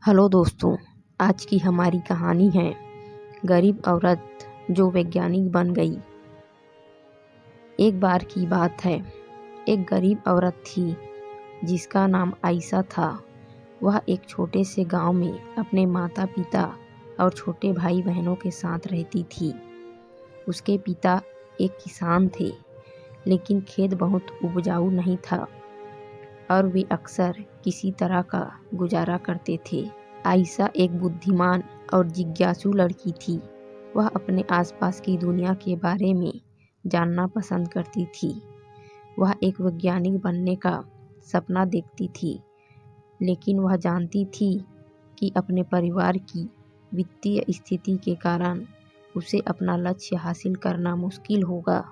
Hello दोस्तों, आज की हमारी कहानी है गरीब औरत जो वैज्ञानिक बन गई। एक बार की बात है, एक गरीब औरत थी जिसका नाम आयशा था। वह एक छोटे से गांव में अपने माता पिता और छोटे भाई बहनों के साथ रहती थी। उसके पिता एक किसान थे, लेकिन खेत बहुत उपजाऊ नहीं था और वे अक्सर किसी तरह का गुजारा करते थे। आयशा एक बुद्धिमान और जिज्ञासु लड़की थी। वह अपने आसपास की दुनिया के बारे में जानना पसंद करती थी। वह एक वैज्ञानिक बनने का सपना देखती थी, लेकिन वह जानती थी कि अपने परिवार की वित्तीय स्थिति के कारण उसे अपना लक्ष्य हासिल करना मुश्किल होगा।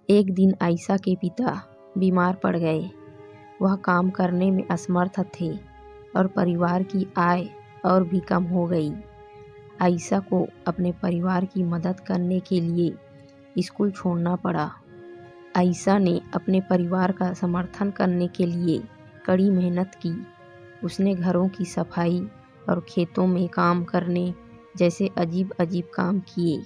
एक दिन आयशा के पिता बीमार पड़ गए। वह काम करने में असमर्थ थे और परिवार की आय और भी कम हो गई। आयशा को अपने परिवार की मदद करने के लिए स्कूल छोड़ना पड़ा। आयशा ने अपने परिवार का समर्थन करने के लिए कड़ी मेहनत की। उसने घरों की सफाई और खेतों में काम करने जैसे अजीब अजीब काम किए।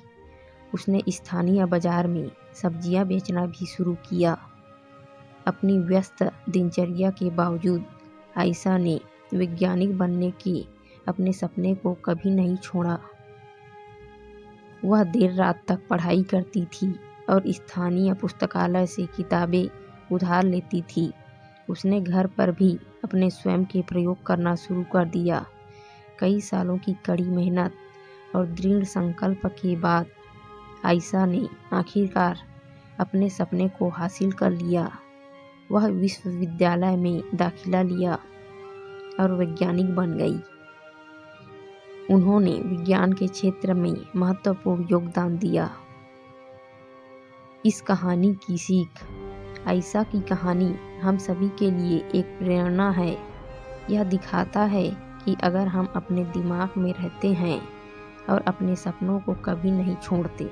उसने स्थानीय बाजार में सब्जियां बेचना भी शुरू किया। अपनी व्यस्त दिनचर्या के बावजूद आयशा ने वैज्ञानिक बनने के अपने सपने को कभी नहीं छोड़ा। वह देर रात तक पढ़ाई करती थी और स्थानीय पुस्तकालय से किताबें उधार लेती थी। उसने घर पर भी अपने स्वयं के प्रयोग करना शुरू कर दिया। कई सालों की कड़ी मेहनत और दृढ़ संकल्प के बाद आयशा ने आखिरकार अपने सपने को हासिल कर लिया। वह विश्वविद्यालय में दाखिला लिया और वैज्ञानिक बन गई। उन्होंने विज्ञान के क्षेत्र में महत्वपूर्ण योगदान दिया। इस कहानी की सीख। आयशा की कहानी हम सभी के लिए एक प्रेरणा है। यह दिखाता है कि अगर हम अपने दिमाग में रहते हैं और अपने सपनों को कभी नहीं छोड़ते,